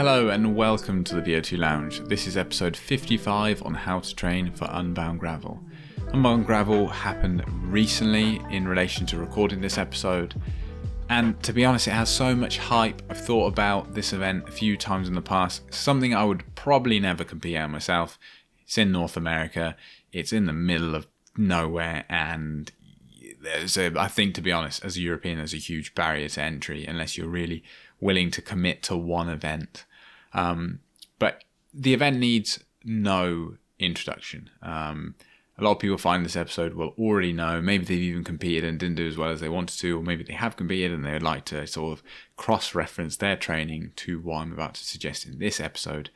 Hello and welcome to the VO2 Lounge. This is episode 55 on how to train for Unbound Gravel. Unbound Gravel happened recently in relation to recording this episode, and to be honest, it has so much hype. I've thought about this event a few times in the past. It's something I would probably never compete at myself. It's in North America, it's in the middle of nowhere, and I think, to be honest, as a European, there's a huge barrier to entry unless you're really willing to commit to one event. But the event needs no introduction. A lot of people find this episode will already know. Maybe they've even competed and didn't do as well as they wanted to, or maybe they have competed and they would like to sort of cross-reference their training to what I'm about to suggest in this episode.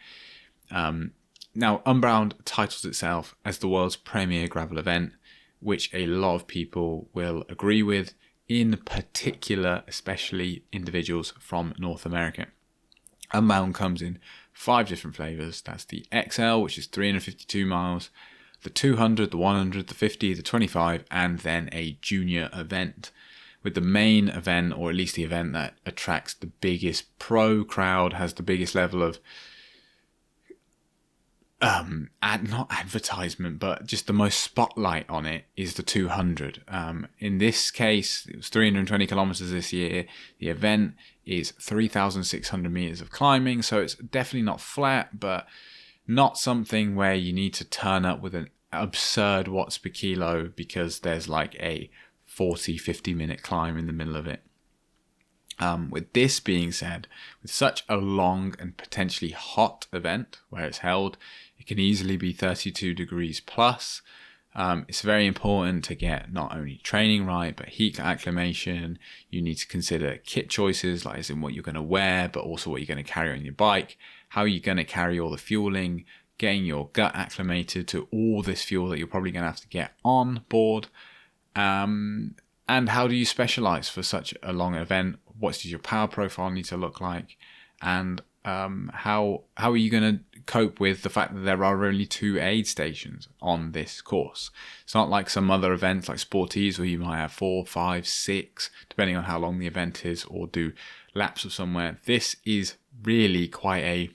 Now, Unbound titles itself as the world's premier gravel event, which a lot of people will agree with, in particular, especially individuals from North America. Unbound comes in 5 different flavors. That's the XL, which is 352 miles, the 200, the 100, the 50, the 25, and then a junior event, with the main event, or at least the event that attracts the biggest pro crowd, has the biggest level of not advertisement, but just the most spotlight on it, is the 200. In this case, it was 320 kilometers this year. The event is 3,600 meters of climbing, so it's definitely not flat, but not something where you need to turn up with an absurd watts per kilo because there's like a 40-50 minute climb in the middle of it. With this being said, with such a long and potentially hot event where it's held, it can easily be 32 degrees plus. It's very important to get not only training right, but heat acclimation. You need to consider kit choices, like as in what you're going to wear, but also what you're going to carry on your bike, how you're going to carry all the fueling, getting your gut acclimated to all this fuel that you're probably going to have to get on board. And how do you specialize for such a long event? What does your power profile need to look like? And how are you going to cope with the fact that there are only 2 aid stations on this course? It's not like some other events like Sporties where you might have 4, 5, 6, depending on how long the event is, or do laps of somewhere. This is really quite a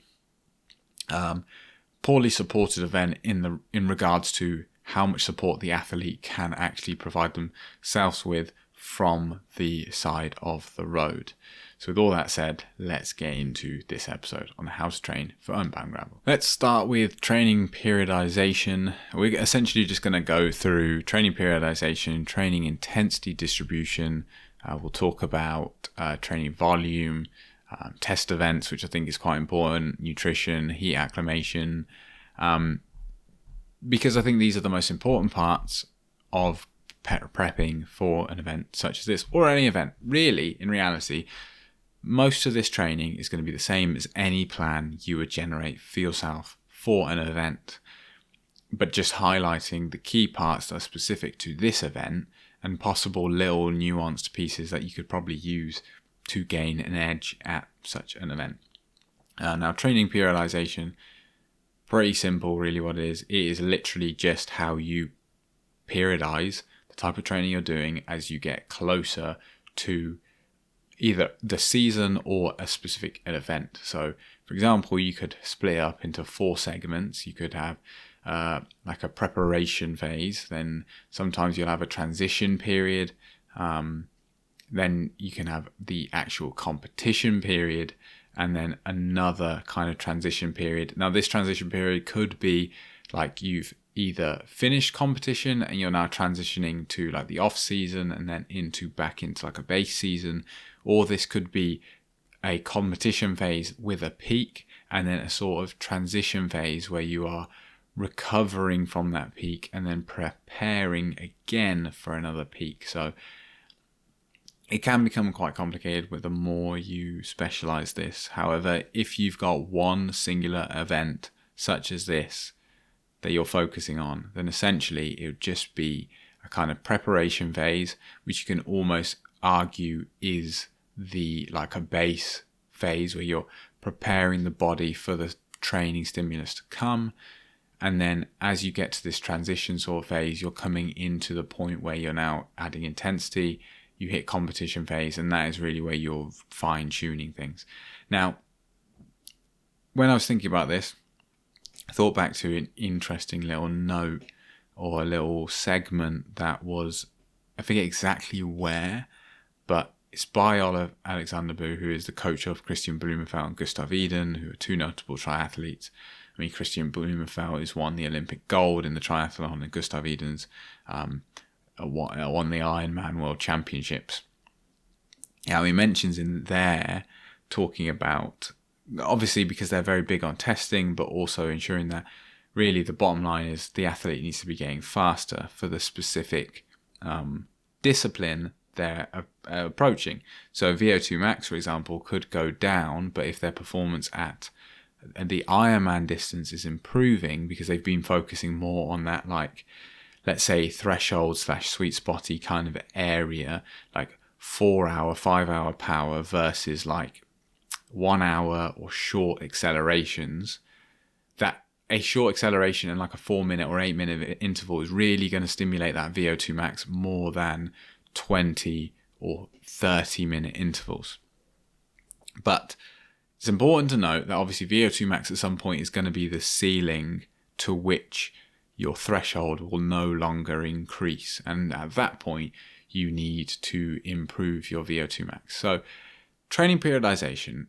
poorly supported event in regards to how much support the athlete can actually provide themselves with from the side of the road. So with all that said, let's get into this episode on how to train for Unbound Gravel. Let's start with training periodization. We're essentially just going to go through training periodization, training intensity distribution. We'll talk about training volume, test events, which I think is quite important, nutrition, heat acclimation, because I think these are the most important parts of prepping for an event such as this, or any event. Really, in reality, most of this training is going to be the same as any plan you would generate for yourself for an event, but just highlighting the key parts that are specific to this event and possible little nuanced pieces that you could probably use to gain an edge at such an event. Now, training periodization, pretty simple really what it is. It is literally just how you periodize the type of training you're doing as you get closer to either the season or a specific event. So, for example, you could split up into 4 segments. You could have like a preparation phase, then sometimes you'll have a transition period, then you can have the actual competition period, and then another kind of transition period. Now, this transition period could be like you've either finished competition and you're now transitioning to like the off season and then back into like a base season, or this could be a competition phase with a peak and then a sort of transition phase where you are recovering from that peak and then preparing again for another peak. So it can become quite complicated with the more you specialize this. However, if you've got one singular event such as this that you're focusing on, then essentially it would just be a kind of preparation phase, which you can almost argue is like a base phase where you're preparing the body for the training stimulus to come. And then as you get to this transition sort of phase, you're coming into the point where you're now adding intensity, you hit competition phase, and that is really where you're fine tuning things. Now, when I was thinking about this, I thought back to an interesting little note or a little segment that was, I forget exactly where, but it's by Oliver Alexanderbu, who is the coach of Christian Blumenfeld and Gustav Iden, who are two notable triathletes. I mean, Christian Blumenfeld has won the Olympic gold in the triathlon, and Gustav Iden's won the Ironman World Championships. Now, he mentions in there, talking about, obviously because they're very big on testing, but also ensuring that really the bottom line is the athlete needs to be getting faster for the specific discipline they're approaching. So VO2 max, for example, could go down, but if their performance at the Ironman distance is improving because they've been focusing more on that, like, let's say threshold / sweet spotty kind of area, like 4 hour, 5 hour power versus like 1 hour or short accelerations, that a short acceleration in like a 4 minute or 8 minute interval is really going to stimulate that VO2 max more than 20 or 30 minute intervals. But it's important to note that obviously VO2 max at some point is going to be the ceiling to which your threshold will no longer increase. And at that point, you need to improve your VO2 max. So training periodization,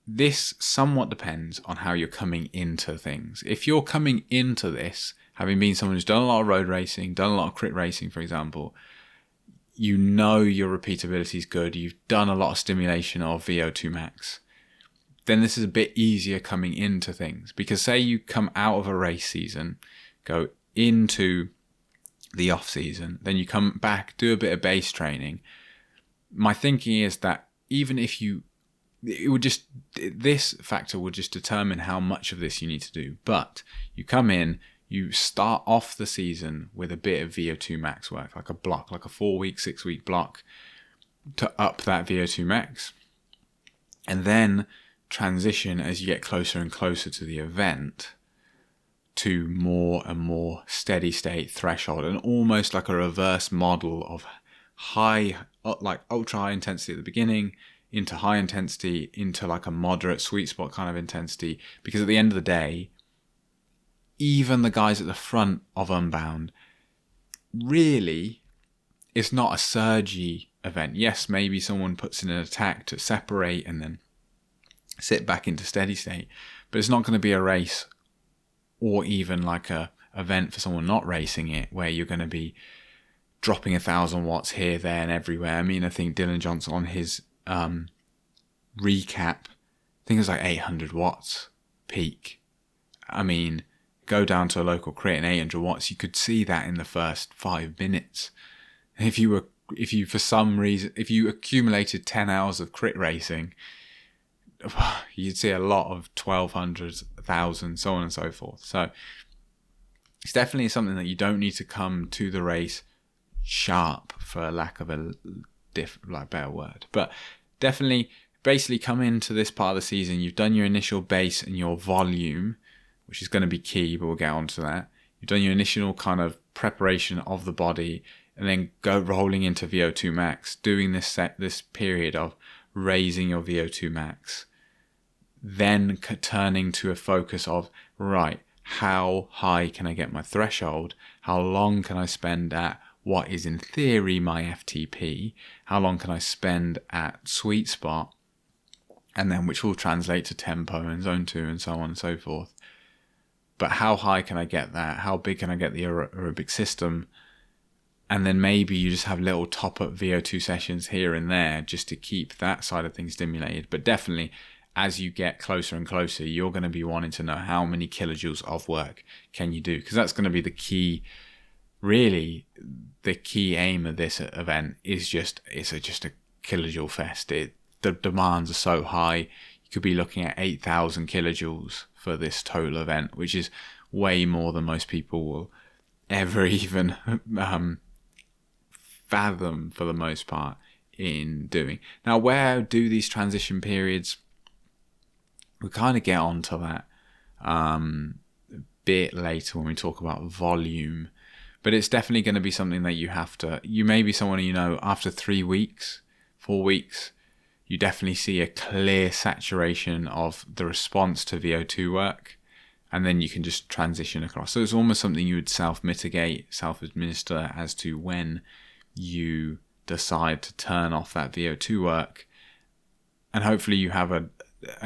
this somewhat depends on how you're coming into things. If you're coming into this, having been someone who's done a lot of road racing, done a lot of crit racing, for example, you know your repeatability is good, you've done a lot of stimulation of VO2 max, then this is a bit easier coming into things. Because say you come out of a race season, go into the off season, then you come back, do a bit of base training. My thinking is that even if this factor would just determine how much of this you need to do. But you come in, you start off the season with a bit of VO2 max work, like a block, like a 4-week, 6-week block to up that VO2 max. And then transition as you get closer and closer to the event to more and more steady state threshold, and almost like a reverse model of high, like ultra high intensity at the beginning, into high intensity, into like a moderate sweet spot kind of intensity. Because at the end of the day, even the guys at the front of Unbound, really, it's not a surgy event. Yes, maybe someone puts in an attack to separate and then sit back into steady state, but it's not going to be a race or even like a event for someone not racing it where you're going to be dropping 1,000 watts here, there and everywhere. I mean, I think Dylan Johnson on his recap, I think it was like 800 watts peak. I mean, go down to a local crit and 800 watts, you could see that in the first 5 minutes. If you for some reason, if you accumulated 10 hours of crit racing, you'd see a lot of 1,200, 1,000, so on and so forth. So it's definitely something that you don't need to come to the race sharp, for lack of a better word. But definitely, basically come into this part of the season, you've done your initial base and your volume, which is going to be key, but we'll get onto that. You've done your initial kind of preparation of the body, and then go rolling into VO2 max, doing this period of raising your VO2 max, then turning to a focus of, right, how high can I get my threshold? How long can I spend at what is in theory my FTP? How long can I spend at sweet spot? And then which will translate to tempo and zone 2 and so on and so forth. But how high can I get that? How big can I get the aerobic system? And then maybe you just have little top-up VO2 sessions here and there just to keep that side of things stimulated. But definitely, as you get closer and closer, you're going to be wanting to know how many kilojoules of work can you do. Because that's going to be the key, really, the key aim of this event is just a kilojoule fest. The demands are so high. You could be looking at 8,000 kilojoules for this total event, which is way more than most people will ever even fathom for the most part in doing. Now, where do these transition periods, we'll kind of get onto that a bit later when we talk about volume, but it's definitely going to be something that you may be someone, after 3 weeks, 4 weeks, you definitely see a clear saturation of the response to VO2 work, and then you can just transition across. So it's almost something you would self-mitigate, self-administer as to when you decide to turn off that VO2 work. And hopefully you have a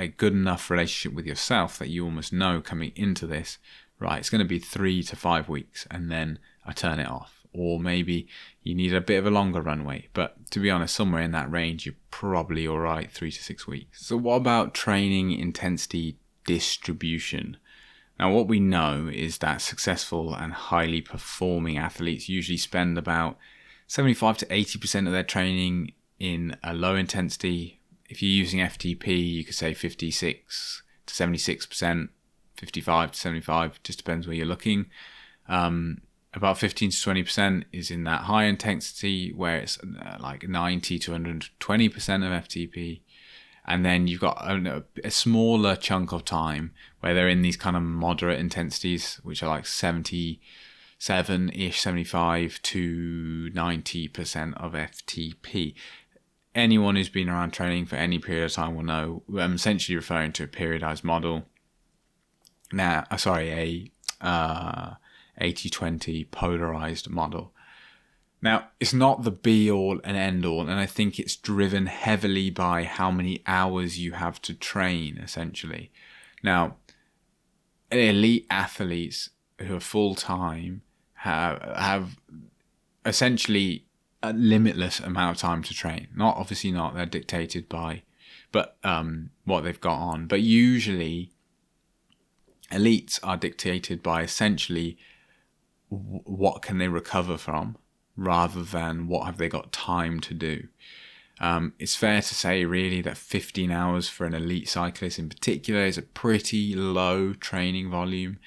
good enough relationship with yourself that you almost know coming into this, right, it's going to be 3 to 5 weeks and then I turn it off. Or maybe you need a bit of a longer runway. But to be honest, somewhere in that range, you're probably all right, 3 to 6 weeks. So what about training intensity distribution? Now, what we know is that successful and highly performing athletes usually spend about 75 to 80% of their training in a low intensity. If you're using FTP, you could say 56 to 76%, 55 to 75, just depends where you're looking. About 15 to 20% is in that high intensity where it's like 90 to 120% of FTP. And then you've got a smaller chunk of time where they're in these kind of moderate intensities, which are like 77-ish, 75 to 90% of FTP. Anyone who's been around training for any period of time will know I'm essentially referring to a periodized model. Now, 80-20 polarized model. Now, it's not the be-all and end-all, and I think it's driven heavily by how many hours you have to train, essentially. Now, elite athletes who are full-time have essentially a limitless amount of time to train. Obviously not, they're dictated by what they've got on. But usually, elites are dictated by essentially what can they recover from rather than what have they got time to do. It's fair to say really that 15 hours for an elite cyclist in particular is a pretty low training volume,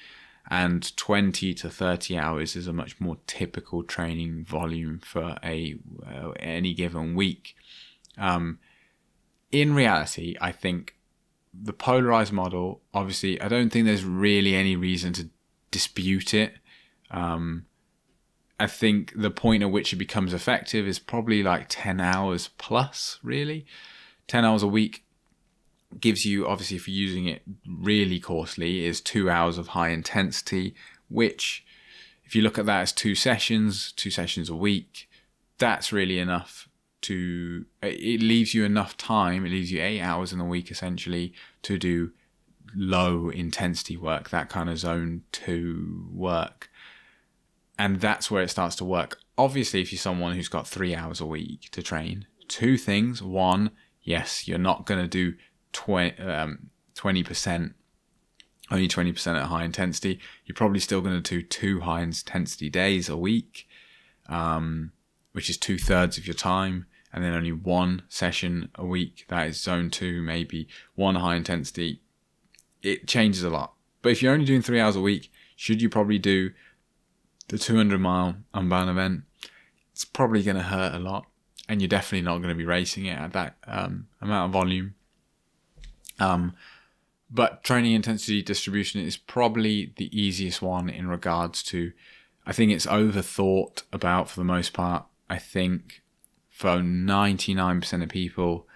and 20 to 30 hours is a much more typical training volume for any given week. In reality, I think the polarized model, obviously, I don't think there's really any reason to dispute it. I think the point at which it becomes effective is probably like 10 hours plus, really. 10 hours a week gives you, obviously, if you're using it really coarsely, is 2 hours of high intensity, which, if you look at that as 2 sessions a week, that's really enough it leaves you enough time, it leaves you 8 hours in a week, essentially, to do low intensity work, that kind of zone 2 work. And that's where it starts to work. Obviously, if you're someone who's got 3 hours a week to train, 2 things. One, yes, you're not going to do 20%, only 20% at high intensity. You're probably still going to do 2 high intensity days a week, which is 2/3 of your time, and then only 1 session a week. That is zone 2, maybe 1 high intensity. It changes a lot. But if you're only doing 3 hours a week, should you probably do the 200-mile Unbound event? It's probably going to hurt a lot, and you're definitely not going to be racing it at that amount of volume. But training intensity distribution is probably the easiest one in regards to, I think it's overthought about for the most part. I think for 99% of people,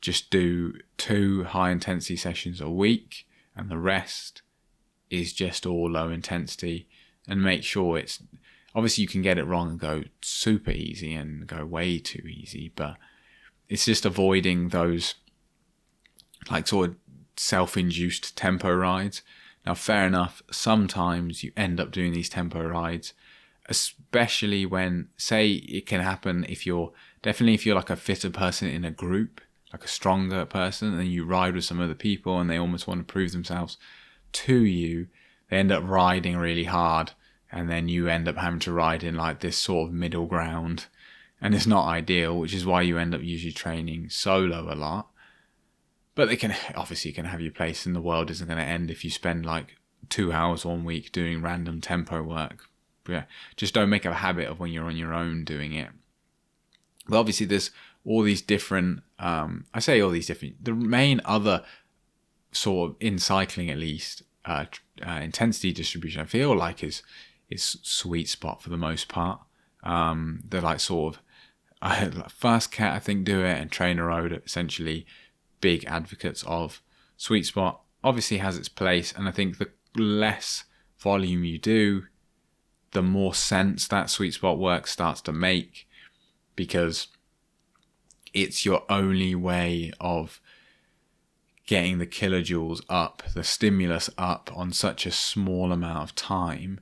just do 2 high intensity sessions a week, and the rest is just all low intensity. And make sure it's, obviously you can get it wrong and go super easy and go way too easy, but it's just avoiding those like sort of self-induced tempo rides. Now, fair enough, sometimes you end up doing these tempo rides, especially when, say, it can happen if you're like a fitter person in a group, like a stronger person, and you ride with some other people and they almost want to prove themselves to you. They end up riding really hard, and then you end up having to ride in like this sort of middle ground, and it's not ideal, which is why you end up usually training solo a lot. But they can have your place, and the world isn't going to end if you spend like 2 hours 1 week doing random tempo work. But yeah, just don't make a habit of when you're on your own doing it. But obviously there's all these different, the main other sort of, in cycling at least, intensity distribution I feel like is sweet spot for the most part. They're like sort of Fast Cat, I think, do it, and Trainer Road are essentially big advocates of sweet spot. Obviously has its place, and I think the less volume you do, the more sense that sweet spot work starts to make, because it's your only way of getting the kilojoules up, the stimulus up on such a small amount of time.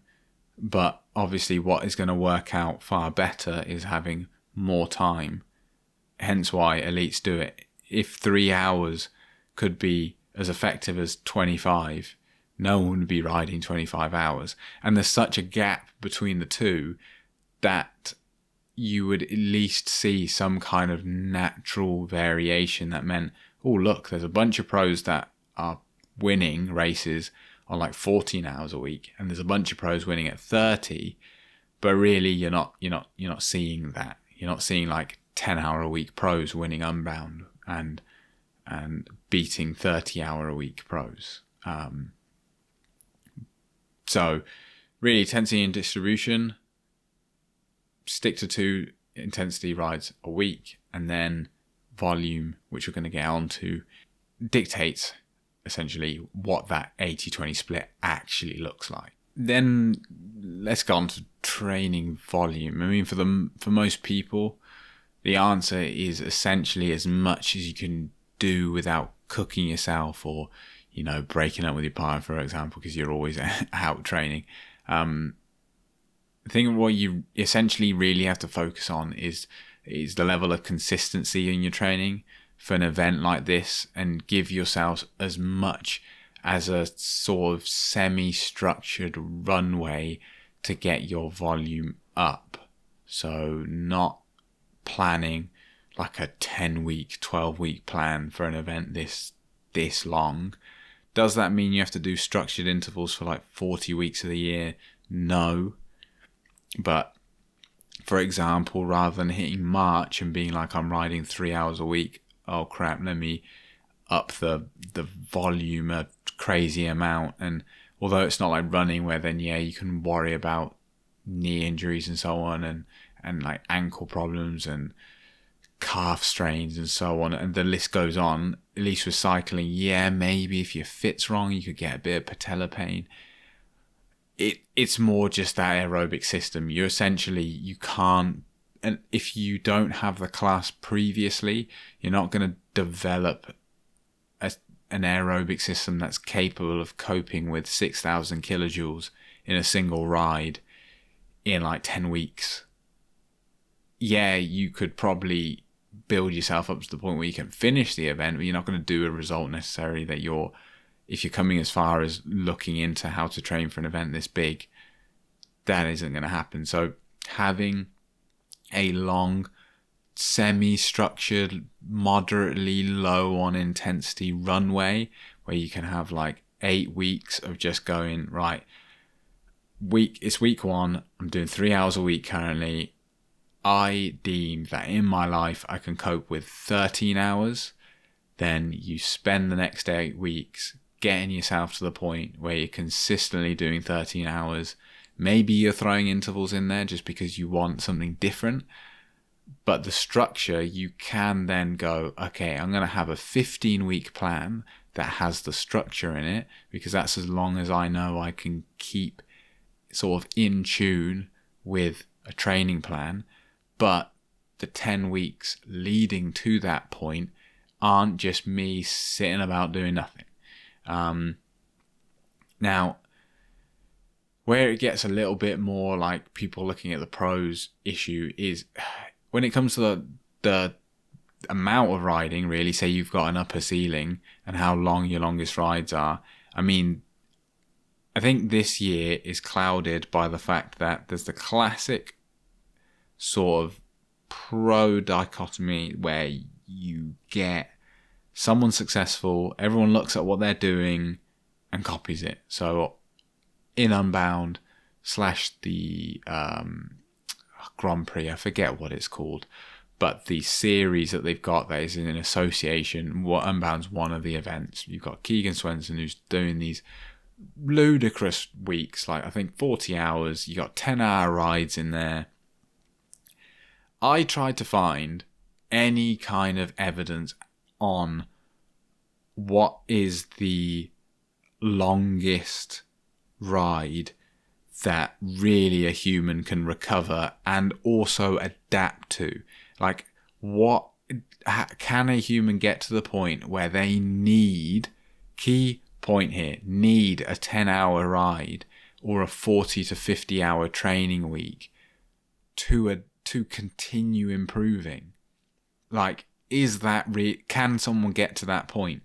But obviously what is going to work out far better is having more time. Hence why elites do it. If 3 hours could be as effective as 25, no one would be riding 25 hours. And there's such a gap between the two that you would at least see some kind of natural variation that meant, oh, look, there's a bunch of pros that are winning races on like 14 hours a week, and there's a bunch of pros winning at 30, but really you're not seeing that. You're not seeing like 10-hour-a-week pros winning Unbound and beating 30-hour-a-week pros. So really, intensity and distribution, stick to 2 intensity rides a week, and then volume, which we're going to get onto, dictates essentially what that 80-20 split actually looks like. Then let's go on to training volume. I mean, for most people, the answer is essentially as much as you can do without cooking yourself or, breaking up with your partner, for example, because you're always out training. I think what you essentially really have to focus on is the level of consistency in your training for an event like this, and give yourselves as much as a sort of semi-structured runway to get your volume up. So not planning like a 10-week, 12-week plan for an event this long. Does that mean you have to do structured intervals for like 40 weeks of the year? No. But for example, rather than hitting March and being like, I'm riding 3 hours a week, oh crap, let me up the volume a crazy amount. And although it's not like running where then you can worry about knee injuries and so on, and like ankle problems and calf strains and so on, and the list goes on. At least with cycling, maybe if your fit's wrong you could get a bit of patella pain. It's more just that aerobic system. You can't, and if you don't have the class previously, you're not going to develop an aerobic system that's capable of coping with 6,000 kilojoules in a single ride in like 10 weeks. You could probably build yourself up to the point where you can finish the event, but you're not going to do a result necessarily that if you're coming as far as looking into how to train for an event this big, that isn't going to happen. So having a long, semi-structured, moderately low on intensity runway where you can have like 8 weeks of just going, right, it's week 1, I'm doing 3 hours a week currently. I deem that in my life I can cope with 13 hours. Then you spend the next 8 weeks getting yourself to the point where you're consistently doing 13 hours. Maybe you're throwing intervals in there just because you want something different. But the structure, you can then go, okay, I'm going to have a 15-week plan that has the structure in it, because that's as long as I know I can keep sort of in tune with a training plan. But the 10 weeks leading to that point aren't just me sitting about doing nothing. Now, where it gets a little bit more like people looking at the pros issue is when it comes to the amount of riding, really. Say you've got an upper ceiling and how long your longest rides are. I mean, I think this year is clouded by the fact that there's the classic sort of pro dichotomy where you get someone successful, everyone looks at what they're doing and copies it. So in Unbound / the Grand Prix, I forget what it's called, but the series that they've got that is in an association, Unbound's one of the events. You've got Keegan Swenson who's doing these ludicrous weeks, like I think 40 hours. You got 10-hour rides in there. I tried to find any kind of evidence on what is the longest ride that really a human can recover and also adapt to. Like, what can a human get to the point where they need, key point here, need a 10-hour ride or a 40 to 50 hour training week to continue improving? Like, is that can someone get to that point?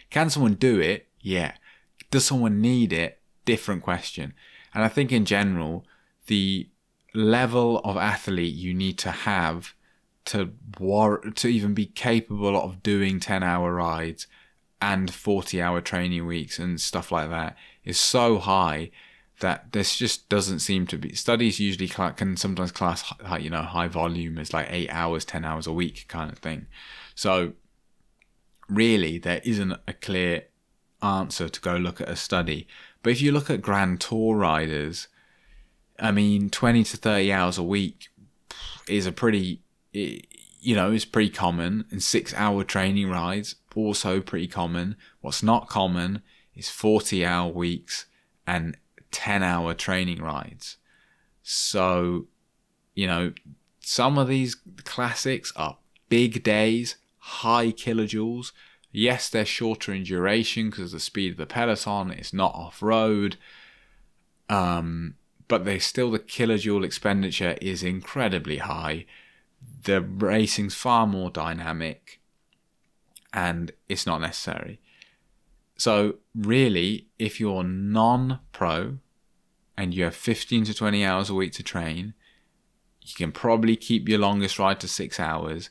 Can someone do it? Yeah. Does someone need it? Different question. And I think in general, the level of athlete you need to have to even be capable of doing 10-hour rides and 40-hour training weeks and stuff like that is so high that this just doesn't seem to be. Studies usually can sometimes class high volume as like 8 hours, 10 hours a week kind of thing. So really, there isn't a clear answer to go look at a study. But if you look at Grand Tour riders, I mean, 20 to 30 hours a week is pretty common. And 6-hour training rides, also pretty common. What's not common is 40-hour weeks and 10-hour training rides. So, some of these classics are big days, high kilojoules. Yes, they're shorter in duration because of the speed of the peloton. It's not off-road. But the kilojoule expenditure is incredibly high. The racing's far more dynamic and it's not necessary. So really, if you're non-pro and you have 15 to 20 hours a week to train, you can probably keep your longest ride to 6 hours.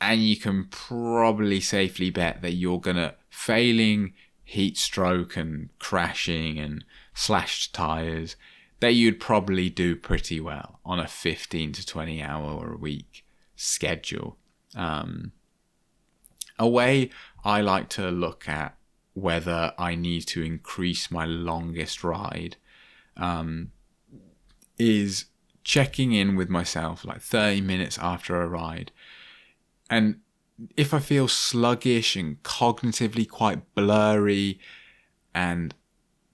And you can probably safely bet that you're going to, failing heat stroke and crashing and slashed tyres, that you'd probably do pretty well on a 15 to 20 hour a week schedule. A way I like to look at whether I need to increase my longest ride is checking in with myself like 30 minutes after a ride. And if I feel sluggish and cognitively quite blurry and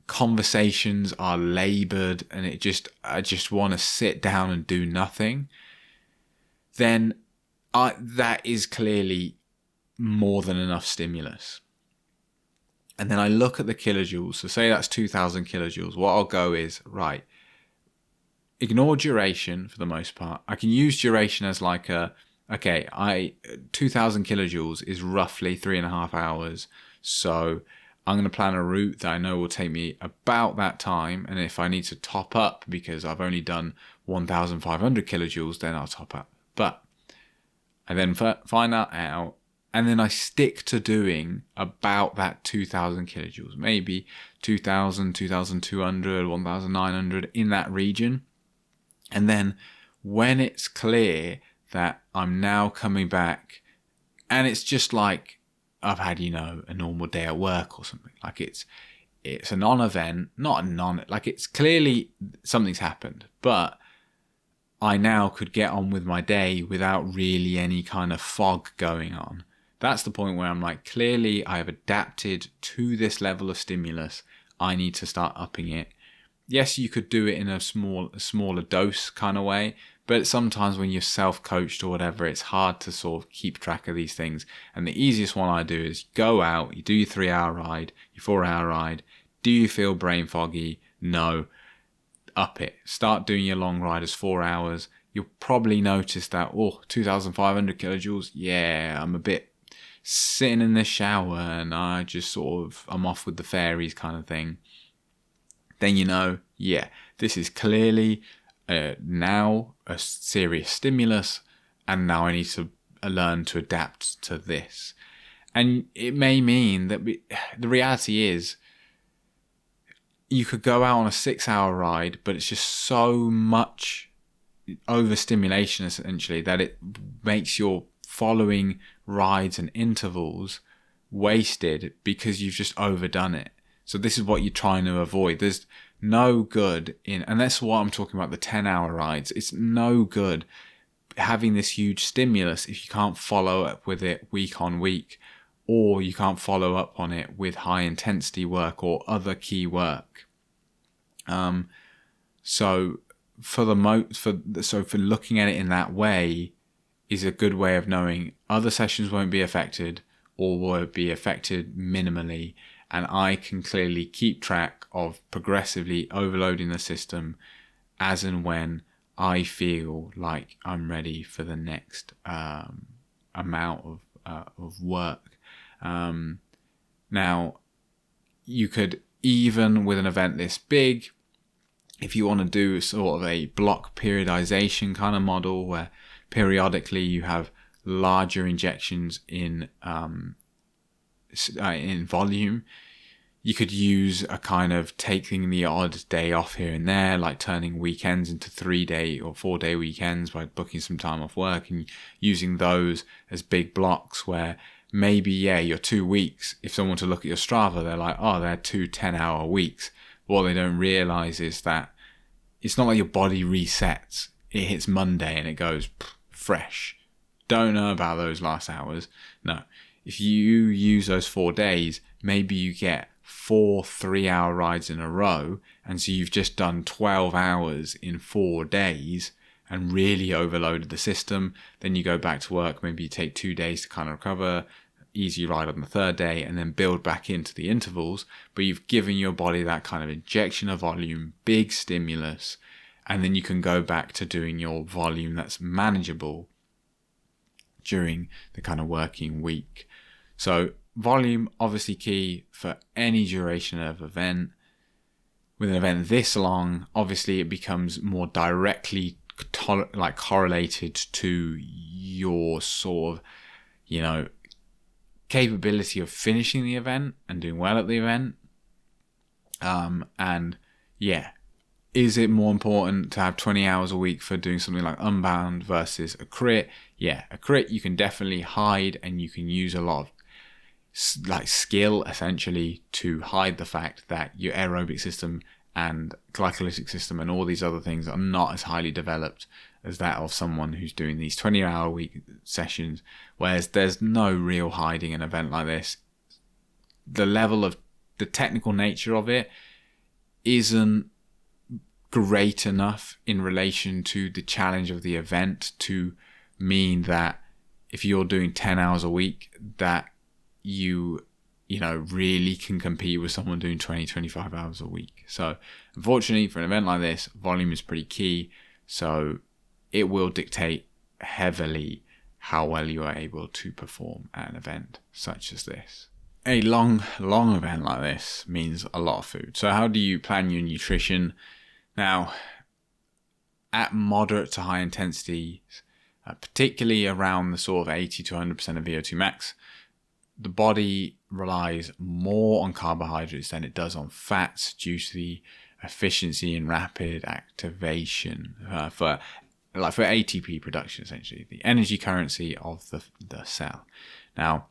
conversations are laboured and I just want to sit down and do nothing, then that is clearly more than enough stimulus. And then I look at the kilojoules. So say that's 2,000 kilojoules. What I'll go is, right, ignore duration for the most part. I can use duration as like 2,000 kilojoules is roughly 3.5 hours. So I'm going to plan a route that I know will take me about that time. And if I need to top up because I've only done 1,500 kilojoules, then I'll top up. But I then find that out. And then I stick to doing about that 2,000 kilojoules, maybe 2,000, 2,200, 1,900 in that region. And then when it's clear that I'm now coming back and it's just like I've had, a normal day at work or something, like it's a non-event, like it's clearly something's happened, but I now could get on with my day without really any kind of fog going on. That's the point where I'm like, clearly I have adapted to this level of stimulus. I need to start upping it. Yes, you could do it in a smaller dose kind of way, but sometimes when you're self-coached or whatever, it's hard to sort of keep track of these things. And the easiest one I do is go out, you do your 3-hour ride, your 4-hour ride. Do you feel brain foggy? No. Up it. Start doing your long ride as 4 hours. You'll probably notice that, 2,500 kilojoules. Yeah, I'm a bit sitting in the shower and I just I'm off with the fairies kind of thing. Then this is clearly now a serious stimulus, and now I need to learn to adapt to this. And it may mean that the reality is you could go out on a 6-hour ride, but it's just so much overstimulation essentially that it makes your following rides and intervals wasted because you've just overdone it. So this is what you're trying to avoid. There's no good and that's what I'm talking about, the 10-hour rides. It's no good having this huge stimulus if you can't follow up with it week on week, or you can't follow up on it with high intensity work or other key work. So for looking at it in that way is a good way of knowing other sessions won't be affected or will be affected minimally, and I can clearly keep track of progressively overloading the system as and when I feel like I'm ready for the next amount of work. Now, you could, even with an event this big, if you want to do sort of a block periodization kind of model where periodically you have larger injections in volume, you could use a kind of taking the odd day off here and there, like turning weekends into 3-day or 4-day weekends by booking some time off work and using those as big blocks where maybe, your 2 weeks, if someone to look at your Strava, they're like, oh, they're 2 10-hour weeks. What they don't realize is that it's not like your body resets. It hits Monday and it goes fresh. Don't know about those last hours. No. If you use those 4 days, maybe you get 4 3-hour rides in a row, and so you've just done 12 hours in 4 days and really overloaded the system. Then you go back to work, maybe you take 2 days to kind of recover, easy ride on the 3rd day, and then build back into the intervals. But you've given your body that kind of injection of volume, big stimulus, and then you can go back to doing your volume that's manageable during the kind of working week. So volume, obviously key for any duration of event. With an event this long, obviously it becomes more directly correlated to your sort of, capability of finishing the event and doing well at the event. Is it more important to have 20 hours a week for doing something like Unbound versus a crit? Yeah, a crit you can definitely hide, and you can use a lot of skill essentially to hide the fact that your aerobic system and glycolytic system and all these other things are not as highly developed as that of someone who's doing these 20-hour week sessions, whereas there's no real hiding an event like this. The level of the technical nature of it isn't great enough in relation to the challenge of the event to mean that if you're doing 10 hours a week that you really can compete with someone doing 20-25 hours a week. So unfortunately for an event like this, volume is pretty key, so it will dictate heavily how well you are able to perform at an event such as this. A long event like this means a lot of food. So how do you plan your nutrition? Now, at moderate to high intensity, particularly around the sort of 80 to 100% of VO2 max, the body relies more on carbohydrates than it does on fats due to the efficiency and rapid activation for ATP production, essentially, the energy currency of the cell. Now,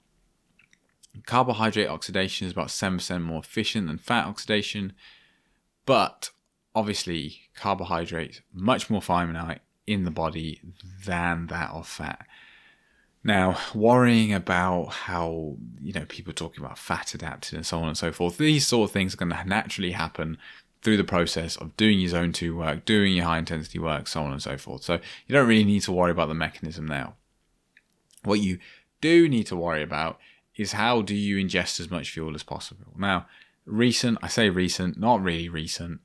carbohydrate oxidation is about 7% more efficient than fat oxidation, but obviously carbohydrates much more finite in the body than that of fat. Now, worrying about how, people talking about fat adapted and so on and so forth, these sort of things are going to naturally happen through the process of doing your zone 2 work, doing your high intensity work, so on and so forth. So you don't really need to worry about the mechanism now. What you do need to worry about is how do you ingest as much fuel as possible. Now, I say recent, not really recent.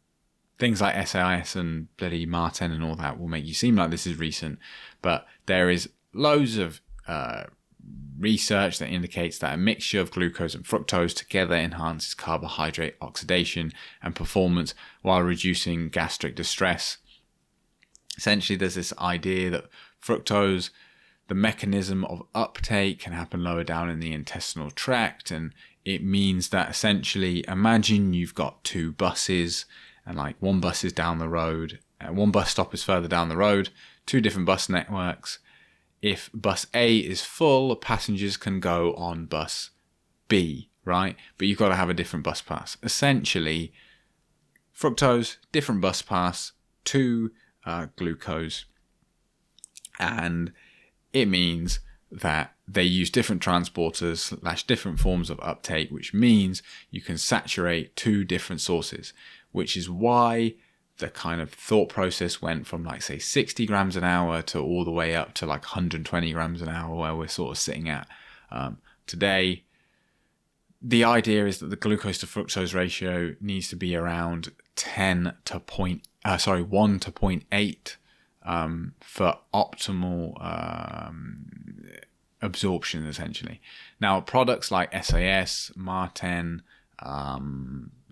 Things like SIS and bloody Marten and all that will make you seem like this is recent, but there is loads of research that indicates that a mixture of glucose and fructose together enhances carbohydrate oxidation and performance while reducing gastric distress. Essentially, there's this idea that fructose, the mechanism of uptake, can happen lower down in the intestinal tract, and it means that essentially, imagine you've got 2 buses, and one bus is down the road, and one bus stop is further down the road, 2 different bus networks. If bus A is full, passengers can go on bus B, right? But you've got to have a different bus pass. Essentially, Fructose, different bus pass to glucose. And it means that they use different transporters / different forms of uptake, which means you can saturate two different sources, which is why the kind of thought process went from like, say, 60 grams an hour to all the way up to like 120 grams an hour, where we're sort of sitting at today. The idea is that the glucose to fructose ratio needs to be around 1 to 0.8 for optimal absorption, essentially. Now, products like SAS, Marten,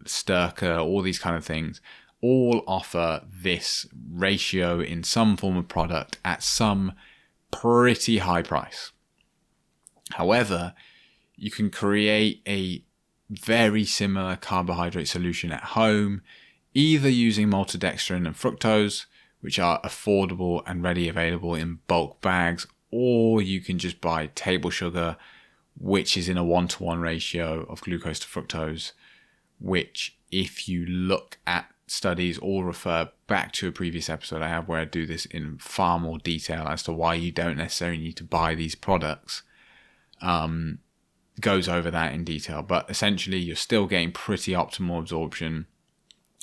Sturka, all these kind of things, all offer this ratio in some form of product at some pretty high price. However, you can create a very similar carbohydrate solution at home, either using maltodextrin and fructose, which are affordable and readily available in bulk bags, or you can just buy table sugar, which is in a 1-to-1 ratio of glucose to fructose, which, if you look at studies or refer back to a previous episode I have where I do this in far more detail as to why you don't necessarily need to buy these products, goes over that in detail. But essentially, you're still getting pretty optimal absorption,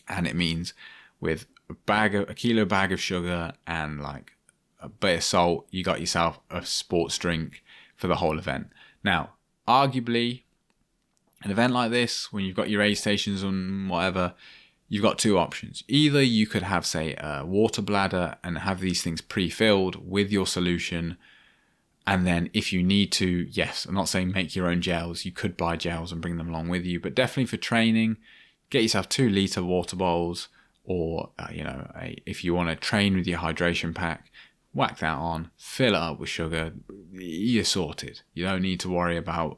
and it means with a kilo bag of sugar and like a bit of salt, you got yourself a sports drink for the whole event. Now, arguably, an event like this, when you've got your aid stations and whatever, you've got two options. Either you could have, say, a water bladder and have these things pre-filled with your solution, and then if you need to, yes, I'm not saying make your own gels, you could buy gels and bring them along with you, but definitely for training, get yourself 2-litre water bowls, or if you want to train with your hydration pack, whack that on, fill it up with sugar, you're sorted. You don't need to worry about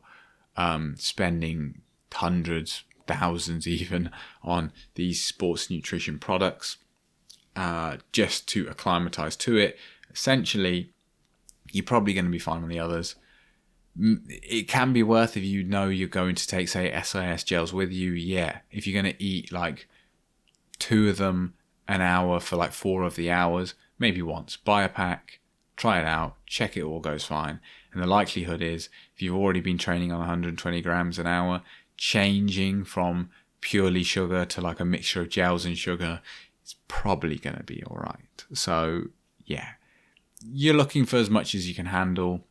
spending hundreds, thousands even on these sports nutrition products just to acclimatize to it. Essentially, you're probably going to be fine on the others. It can be worth, if you know you're going to take, say, SAS gels with you, yeah. If you're going to eat like 2 of them an hour for like 4 of the hours, maybe once. Buy a pack, try it out, check it all goes fine. And the likelihood is, if you've already been training on 120 grams an hour, changing from purely sugar to like a mixture of gels and sugar, it's probably going to be all right. So, yeah. You're looking for as much as you can handle,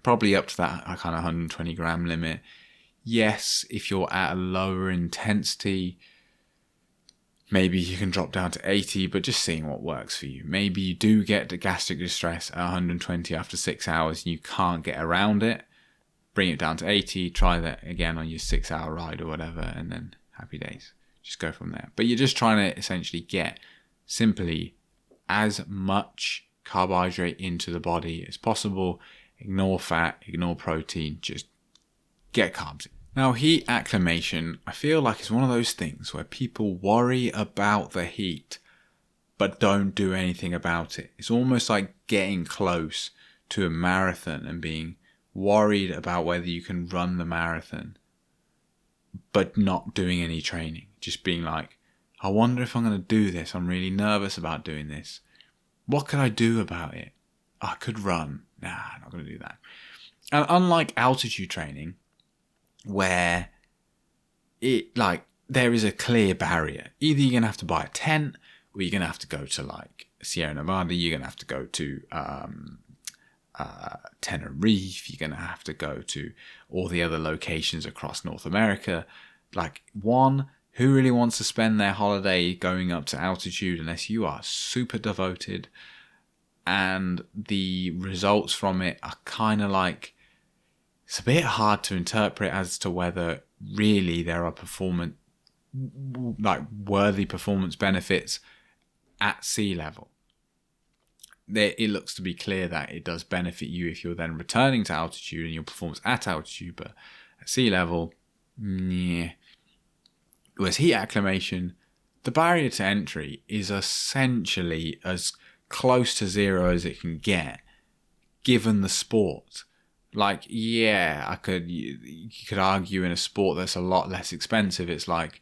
probably up to that kind of 120 gram limit. Yes, if you're at a lower intensity, maybe you can drop down to 80, but just seeing what works for you. Maybe you do get the gastric distress at 120 after 6 hours and you can't get around it. Bring it down to 80, try that again on your 6-hour ride or whatever, and then happy days. Just go from there. But you're just trying to essentially get simply as much carbohydrate into the body as possible. Ignore fat, ignore protein, just get carbs in. Now, heat acclimation, I feel like it's one of those things where people worry about the heat but don't do anything about it. It's almost like getting close to a marathon and being worried about whether you can run the marathon but not doing any training. Just being like, I wonder if I'm going to do this. I'm really nervous about doing this. What could I do about it? I could run. Nah, I'm not going to do that. And unlike altitude training, where there is a clear barrier. Either you're going to have to buy a tent, or you're going to have to go to like Sierra Nevada, you're going to have to go to Tenerife, you're going to have to go to all the other locations across North America. Like, who really wants to spend their holiday going up to altitude unless you are super devoted? And the results from it are kind of like, it's a bit hard to interpret as to whether really there are worthy performance benefits at sea level. It looks to be clear that it does benefit you if you're then returning to altitude and your performance at altitude, but at sea level, yeah. Whereas heat acclimation, the barrier to entry is essentially as close to zero as it can get, given the sport. Like, yeah, you could argue in a sport that's a lot less expensive, it's like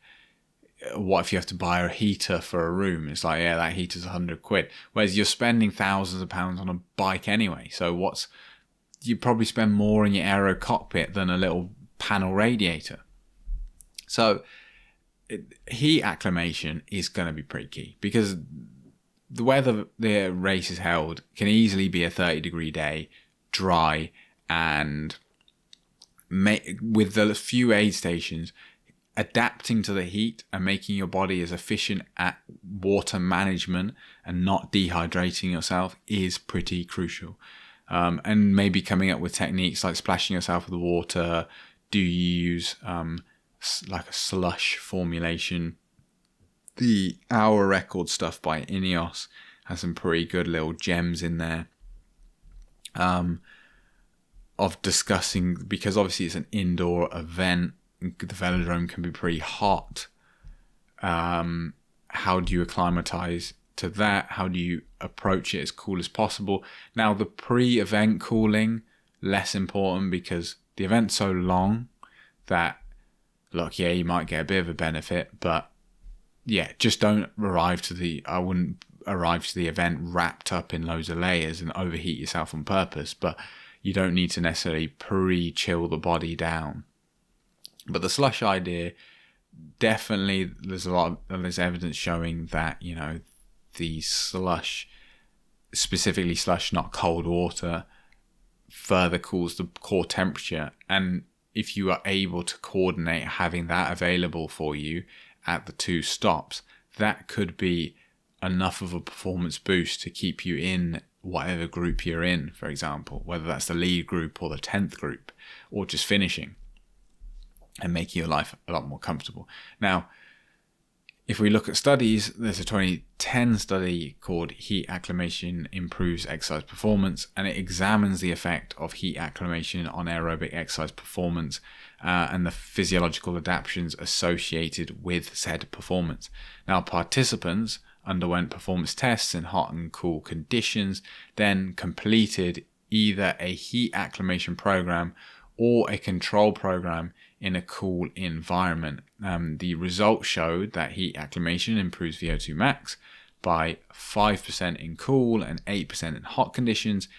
what if you have to buy a heater for a room? It's like, yeah, that heater's £100. Whereas you're spending thousands of pounds on a bike anyway. So you probably spend more in your aero cockpit than a little panel radiator. So heat acclimation is going to be pretty key, because the weather the race is held can easily be a 30-degree day, dry, and with the few aid stations, adapting to the heat and making your body as efficient at water management and not dehydrating yourself is pretty crucial. And maybe coming up with techniques like splashing yourself with water. Do you use like a slush formulation? The Hour Record stuff by Ineos has some pretty good little gems in there of discussing, because obviously it's an indoor event. The velodrome can be pretty hot. How do you acclimatize to that? How do you approach it as cool as possible? Now, the pre-event cooling, less important, because the event's so long that, look, yeah, you might get a bit of a benefit, but yeah, just don't I wouldn't arrive to the event wrapped up in loads of layers and overheat yourself on purpose, but you don't need to necessarily pre-chill the body down. But the slush idea, definitely there's evidence showing that, the slush, specifically slush, not cold water, further cools the core temperature. And if you are able to coordinate having that available for you at the 2 stops, that could be enough of a performance boost to keep you in whatever group you're in, for example, whether that's the lead group or the 10th group, or just finishing, and making your life a lot more comfortable. Now, if we look at studies, there's a 2010 study called Heat Acclimation Improves Exercise Performance, and it examines the effect of heat acclimation on aerobic exercise performance and the physiological adaptations associated with said performance. Now, participants underwent performance tests in hot and cool conditions, then completed either a heat acclimation program or a control program in a cool environment. The results showed that heat acclimation improves VO2 max by 5% in cool and 8% in hot conditions,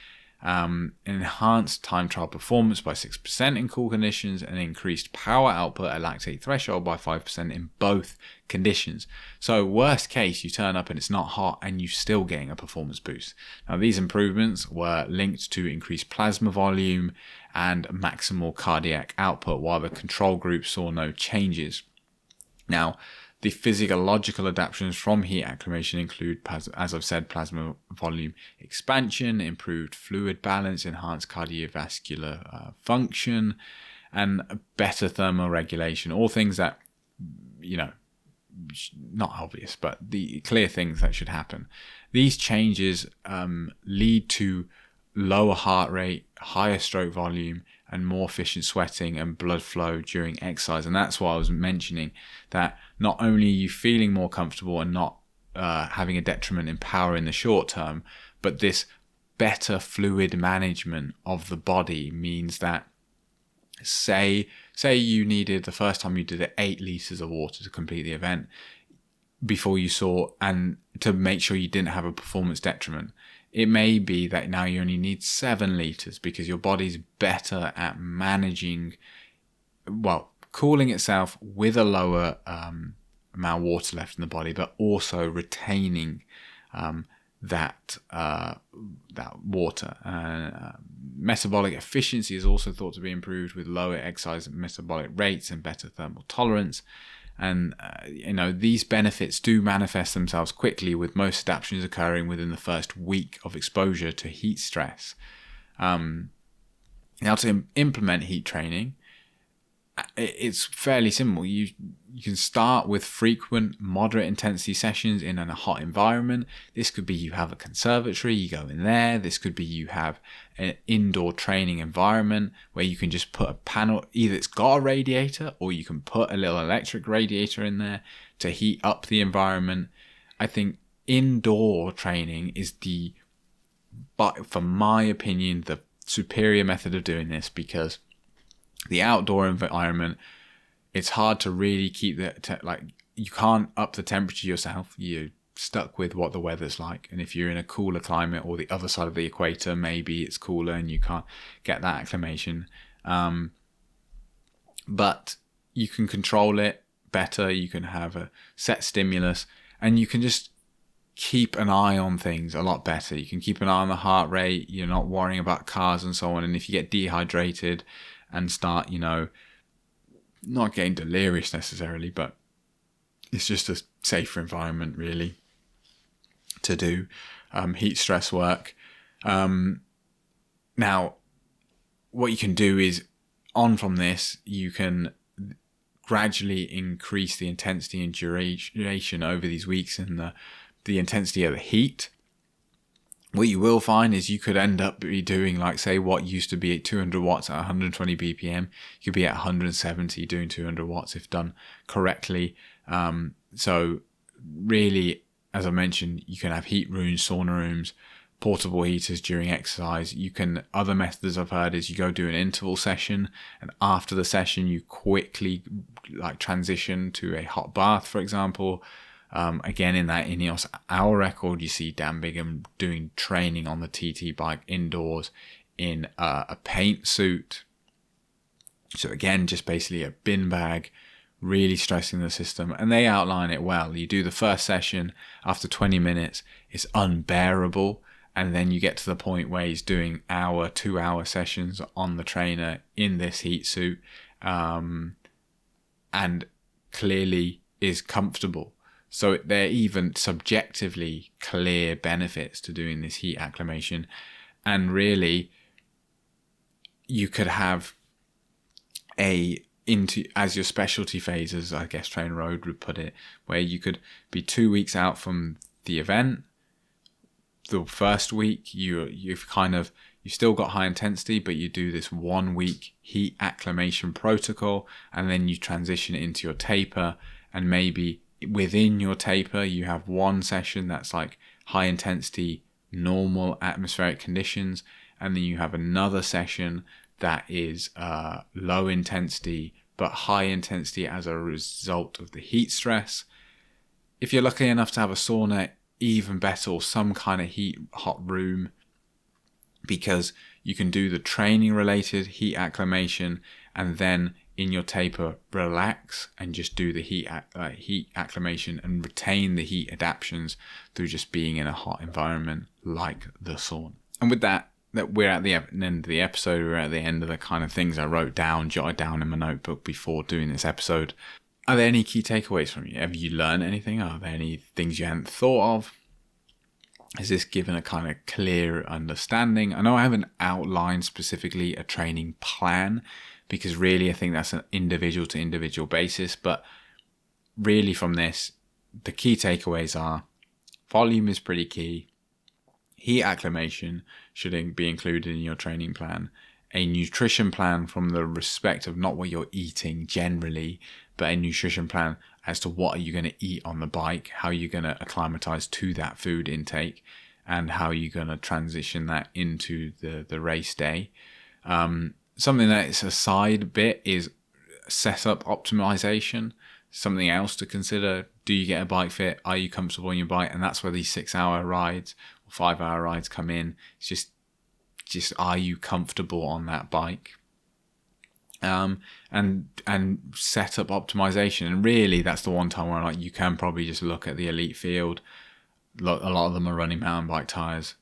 enhanced time trial performance by 6% in cool conditions, and increased power output at lactate threshold by 5% in both conditions. So worst case, you turn up and it's not hot and you're still getting a performance boost. Now, these improvements were linked to increased plasma volume and maximal cardiac output, while the control group saw no changes. Now, the physiological adaptations from heat acclimation include, as I've said, plasma volume expansion, improved fluid balance, enhanced cardiovascular function, and better thermoregulation. All things that, not obvious, but the clear things that should happen. These changes lead to lower heart rate, higher stroke volume, and more efficient sweating and blood flow during exercise. And that's why I was mentioning that not only are you feeling more comfortable and not having a detriment in power in the short term, but this better fluid management of the body means that, say you needed, the first time you did it, 8 litres of water to complete the event before you saw, and to make sure you didn't have a performance detriment. It may be that now you only need 7 litres because your body's better at managing, cooling itself with a lower amount of water left in the body, but also retaining that water. Metabolic efficiency is also thought to be improved with lower exercise metabolic rates and better thermal tolerance. And, these benefits do manifest themselves quickly, with most adaptations occurring within the first week of exposure to heat stress. Now, to implement heat training, it's fairly simple. You can start with frequent, moderate intensity sessions in a hot environment. This could be you have a conservatory, you go in there. This could be you have an indoor training environment where you can just put a panel, either it's got a radiator or you can put a little electric radiator in there to heat up the environment. I think indoor training is for my opinion, the superior method of doing this, because the outdoor environment, it's hard to really keep you can't up the temperature yourself. You're stuck with what the weather's like. And if you're in a cooler climate or the other side of the equator, maybe it's cooler and you can't get that acclimation. But you can control it better. You can have a set stimulus, and you can just keep an eye on things a lot better. You can keep an eye on the heart rate. You're not worrying about cars and so on. And if you get dehydrated and start, not getting delirious necessarily, but it's just a safer environment really to do heat stress work. Now, what you can do is, on from this, you can gradually increase the intensity and duration over these weeks and the intensity of the heat. What you will find is you could end up be doing, like, say, what used to be at 200 watts at 120 BPM. You could be at 170 doing 200 watts if done correctly. So really, as I mentioned, you can have heat rooms, sauna rooms, portable heaters during exercise. Other methods I've heard is you go do an interval session, and after the session you quickly transition to a hot bath, for example. Again, in that Ineos hour record, you see Dan Bigham doing training on the TT bike indoors in a paint suit. So again, just basically a bin bag, really stressing the system. And they outline it well. You do the first session, after 20 minutes, it's unbearable. And then you get to the point where he's doing 2-hour sessions on the trainer in this heat suit, and clearly is comfortable. So there are even subjectively clear benefits to doing this heat acclimation. And really, you could have as your specialty phases, I guess Trainer Road would put it, where you could be 2 weeks out from the event. The first week, you've still got high intensity, but you do this 1 week heat acclimation protocol, and then you transition it into your taper, and maybe within your taper you have one session that's like high intensity, normal atmospheric conditions, and then you have another session that is low intensity but high intensity as a result of the heat stress. If you're lucky enough to have a sauna, even better, or some kind of hot room, because you can do the training related heat acclimation and then in your taper relax and just do the heat acclimation and retain the heat adaptations through just being in a hot environment like the sauna. And with that we're at the end of the episode. We're at the end of the kind of things I jotted down in my notebook before doing this episode. Are there any key takeaways from you? Have you learned anything? Are there any things you hadn't thought of? Has this given a kind of clear understanding? I know I haven't outlined specifically a training plan, because really I think that's an individual to individual basis. But really from this, the key takeaways are: volume is pretty key. Heat acclimation should be included in your training plan. A nutrition plan from the respect of not what you're eating generally, but a nutrition plan as to what are you going to eat on the bike, how you're going to acclimatize to that food intake, and how you're going to transition that into the race day. Something that is a side bit is setup optimization. Something else to consider: do you get a bike fit? Are you comfortable on your bike? And that's where these 6-hour rides or 5-hour rides come in. It's just are you comfortable on that bike? And setup optimization. And really, that's the one time where you can probably just look at the elite field. A lot of them are running mountain bike tires.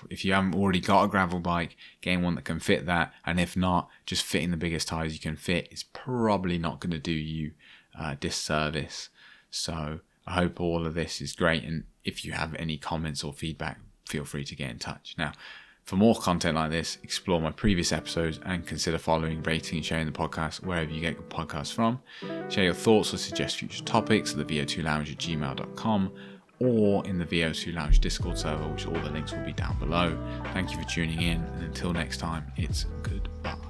If you haven't already got a gravel bike, getting one that can fit that, and if not, just fitting the biggest tires you can fit is probably not going to do you disservice. So I hope all of this is great, and if you have any comments or feedback, feel free to get in touch. Now, for more content like this, explore my previous episodes and consider following, rating and sharing the podcast wherever you get your podcasts from. Share your thoughts or suggest future topics at the vo2lounge@gmail.com or in the VO2 Lounge Discord server, which all the links will be down below. Thank you for tuning in, and until next time, it's goodbye.